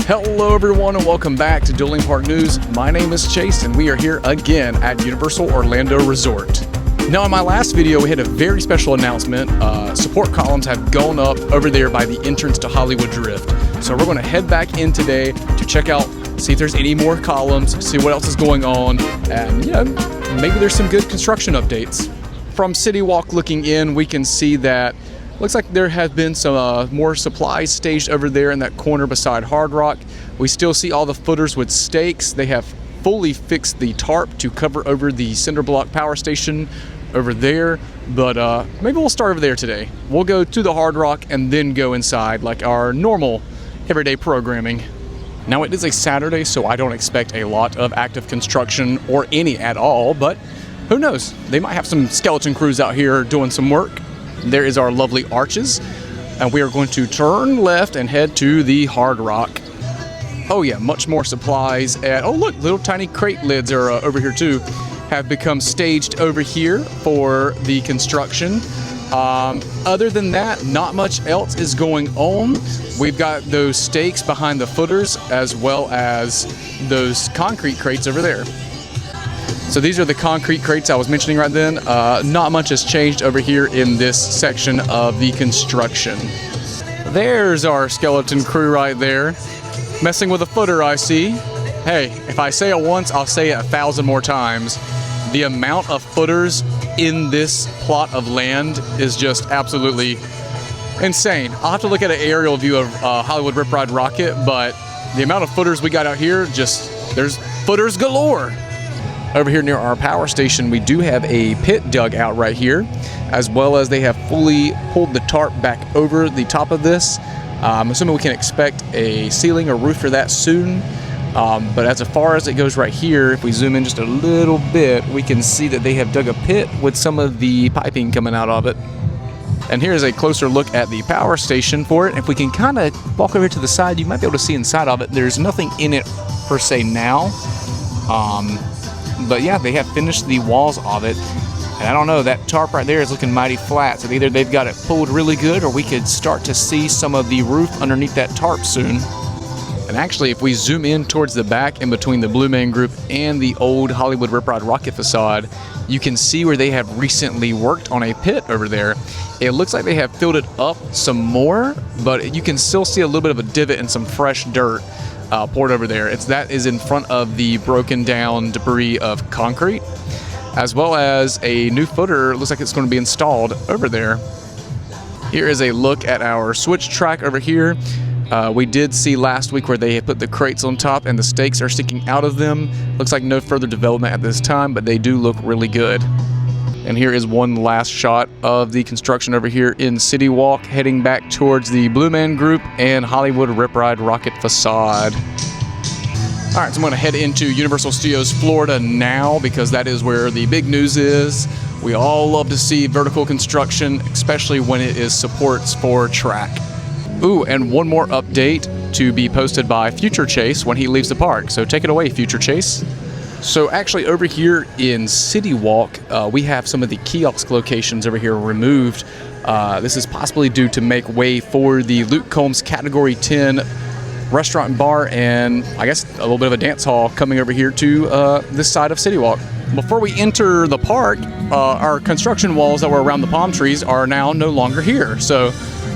Hello everyone and welcome back to Dueling Park News. My name is Chase and we are here again at Universal Orlando Resort. Now in my last video we had a very special announcement. Support columns have gone up over there by the entrance to Hollywood Drift. So we're going to head back in today to check out, see if there's any more columns, see what else is going on, and maybe there's some good construction updates. From CityWalk looking in, we can see that looks like there have been some more supplies staged over there in that corner beside Hard Rock. We still see all the footers with stakes. They have fully fixed the tarp to cover over the cinder block power station over there, but maybe we'll start over there today. We'll go to the Hard Rock and then go inside like our normal everyday programming. Now it is a Saturday, so I don't expect a lot of active construction or any at all, but who knows? They might have some skeleton crews out here doing some work. There is our lovely arches, and we are going to turn left and head to the Hard Rock. Oh yeah, much more supplies. And oh look, little tiny crate lids are over here too. Have become staged over here for the construction. Other than that, not much else is going on. We've got those stakes behind the footers as well as those concrete crates over there. So these are the concrete crates I was mentioning right then. Not much has changed over here in this section of the construction. There's our skeleton crew right there. Messing with a footer, I see. Hey, if I say it once, I'll say it 1,000 more times. The amount of footers in this plot of land is just absolutely insane. I'll have to look at an aerial view of Hollywood Rip Ride Rocket, but the amount of footers we got out here, there's footers galore. Over here near our power station, we do have a pit dug out right here, as well as they have fully pulled the tarp back over the top of this. I'm assuming we can expect a ceiling or roof for that soon. But as far as it goes right here, if we zoom in just a little bit, we can see that they have dug a pit with some of the piping coming out of it. And here's a closer look at the power station for it. If we can kind of walk over to the side, you might be able to see inside of it. There's nothing in it per se now. But yeah, they have finished the walls of it. And I don't know, that tarp right there is looking mighty flat. So either they've got it pulled really good or we could start to see some of the roof underneath that tarp soon. And actually, if we zoom in towards the back in between the Blue Man Group and the old Hollywood Rip Ride Rocket facade, you can see where they have recently worked on a pit over there. It looks like they have filled it up some more, but you can still see a little bit of a divot and some fresh dirt poured over there. That is in front of the broken down debris of concrete, as well as a new footer. Looks like it's going to be installed over there. Here is a look at our switch track over here. We did see last week where they had put the crates on top and the stakes are sticking out of them. Looks like no further development at this time, but they do look really good. And here is one last shot of the construction over here in CityWalk, heading back towards the Blue Man Group and Hollywood Rip Ride Rocket facade. All right, so I'm going to head into Universal Studios Florida now because that is where the big news is. We all love to see vertical construction, especially when it is supports for track. Ooh, and one more update to be posted by Future Chase when he leaves the park. So take it away, Future Chase. So actually over here in CityWalk, we have some of the kiosk locations over here removed. This is possibly due to make way for the Luke Combs Category 10 restaurant and bar, and I guess a little bit of a dance hall coming over here to this side of CityWalk. Before we enter the park, our construction walls that were around the palm trees are now no longer here. So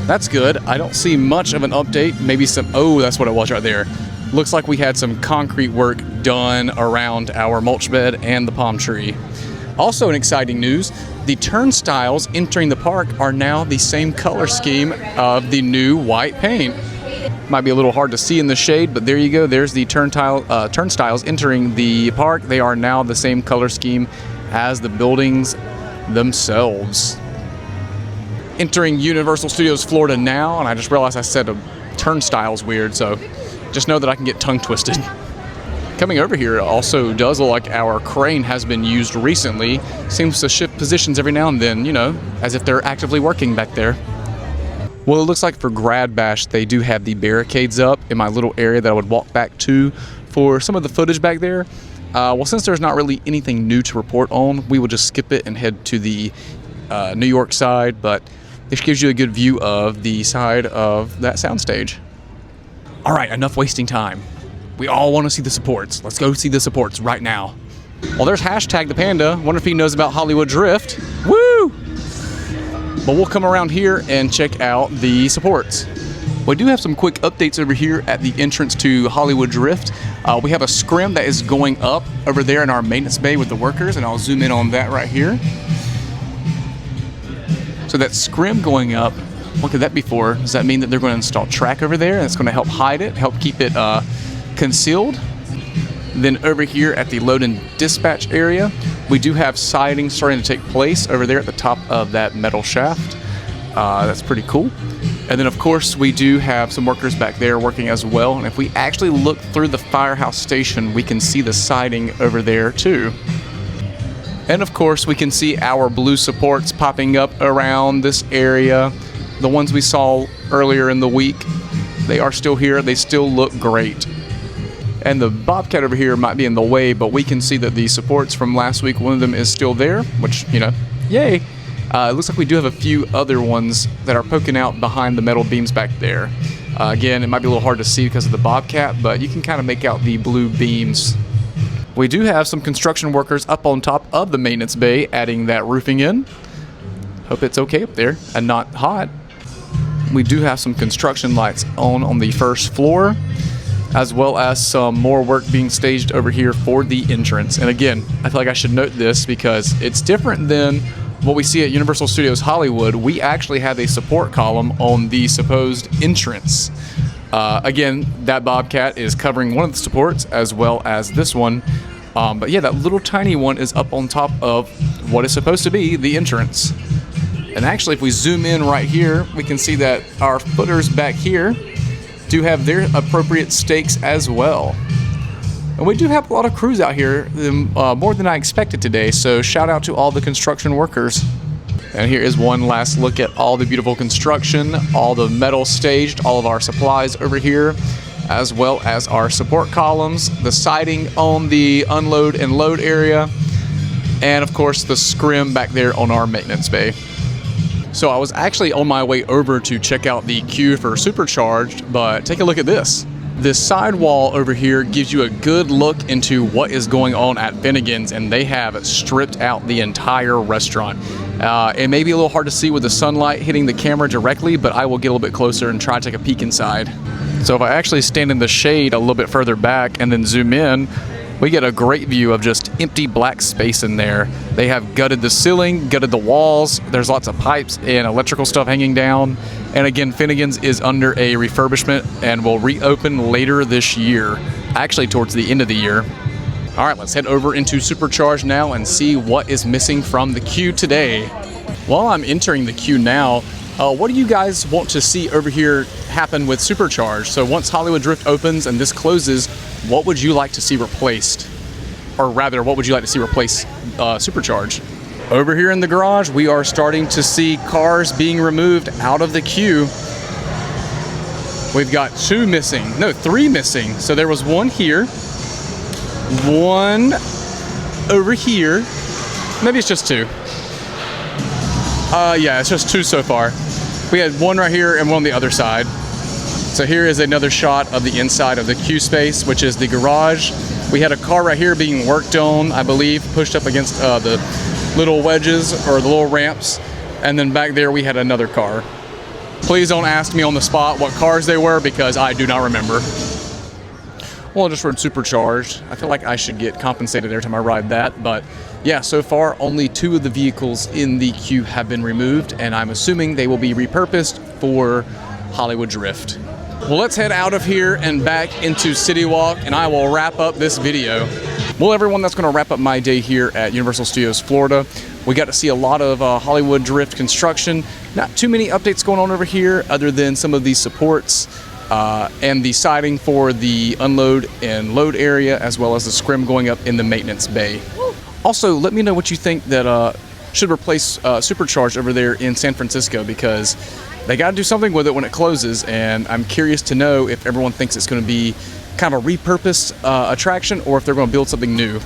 that's good. I don't see much of an update. Maybe some, oh, that's what it was right there. Looks like we had some concrete work done around our mulch bed and the palm tree. Also in exciting news, the turnstiles entering the park are now the same color scheme of the new white paint. Might be a little hard to see in the shade, but there you go. There's the turnstiles entering the park. They are now the same color scheme as the buildings themselves. Entering Universal Studios Florida now, and I just realized I said turnstiles weird, so just know that I can get tongue twisted. Coming over here also does look like our crane has been used recently. Seems to shift positions every now and then, as if they're actively working back there. Well, it looks like for Grad Bash, they do have the barricades up in my little area that I would walk back to for some of the footage back there. Well, since there's not really anything new to report on, we will just skip it and head to the New York side, but this gives you a good view of the side of that soundstage. All right, enough wasting time. We all want to see the supports. Let's go see the supports right now. Well, there's hashtag the panda. Wonder if he knows about Hollywood Drift. Woo! But we'll come around here and check out the supports. We do have some quick updates over here at the entrance to Hollywood Drift. We have a scrim that is going up over there in our maintenance bay with the workers, and I'll zoom in on that right here. So that scrim going up, what could that be for? Does that mean that they're going to install track over there and it's going to help hide it, help keep it concealed? Then over here at the load and dispatch area, we do have siding starting to take place over there at the top of that metal shaft. That's pretty cool. And then of course we do have some workers back there working as well. And if we actually look through the firehouse station, we can see the siding over there too. And of course we can see our blue supports popping up around this area. The ones we saw earlier in the week, they are still here. They still look great. And the Bobcat over here might be in the way, but we can see that the supports from last week, one of them is still there, which, you know, yay. It looks like we do have a few other ones that are poking out behind the metal beams back there. Again, it might be a little hard to see because of the Bobcat, but you can kind of make out the blue beams. We do have some construction workers up on top of the maintenance bay adding that roofing in. Hope it's okay up there and not hot. We do have some construction lights on the first floor, as well as some more work being staged over here for the entrance. And again, I feel like I should note this because it's different than what we see at Universal Studios Hollywood. We actually have a support column on the supposed entrance. Again, that Bobcat is covering one of the supports as well as this one. But yeah, that little tiny one is up on top of what is supposed to be the entrance. And actually, if we zoom in right here, we can see that our footers back here do have their appropriate stakes as well. And we do have a lot of crews out here, more than I expected today, so shout out to all the construction workers. And here is one last look at all the beautiful construction, all the metal staged, all of our supplies over here, as well as our support columns, the siding on the unload and load area, and of course the scrim back there on our maintenance bay. So I was actually on my way over to check out the queue for Supercharged, but take a look at this. This sidewall over here gives you a good look into what is going on at Finnegan's, and they have stripped out the entire restaurant. It may be a little hard to see with the sunlight hitting the camera directly, but I will get a little bit closer and try to take a peek inside. So if I actually stand in the shade a little bit further back and then zoom in, we get a great view of just empty black space in there. They have gutted the ceiling, gutted the walls. There's lots of pipes and electrical stuff hanging down. And again, Finnegan's is under a refurbishment and will reopen later this year, actually towards the end of the year. All right, let's head over into Supercharged now and see what is missing from the queue today. While I'm entering the queue now, what do you guys want to see over here happen with Supercharged? So once Hollywood Drift opens and this closes, what would you like to see replaced? Or rather, what would you like to see replace Supercharged? Over here in the garage, we are starting to see cars being removed out of the queue. We've got three missing. So there was one here, one over here. Maybe it's just two. Yeah, it's just two so far. We had one right here and one on the other side. So here is another shot of the inside of the queue space, which is the garage. We had a car right here being worked on, I believe, pushed up against the little wedges or the little ramps. And then back there we had another car. Please don't ask me on the spot what cars they were because I do not remember. Well, I just rode Supercharged. I feel like I should get compensated every time I ride that, but yeah, so far only two of the vehicles in the queue have been removed, and I'm assuming they will be repurposed for Hollywood Drift. Well, let's head out of here and back into CityWalk, and I will wrap up this video. Well, everyone, that's going to wrap up my day here at Universal Studios Florida. We got to see a lot of Hollywood Drift construction. Not too many updates going on over here other than some of these supports and the siding for the unload and load area, as well as the scrim going up in the maintenance bay. Also, let me know what you think that should replace Supercharged over there in San Francisco, because they got to do something with it when it closes, and I'm curious to know if everyone thinks it's going to be kind of a repurposed attraction or if they're going to build something new.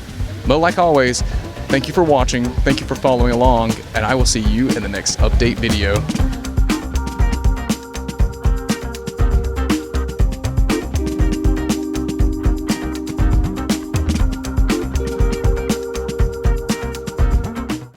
But like always, thank you for watching, thank you for following along, and I will see you in the next update video.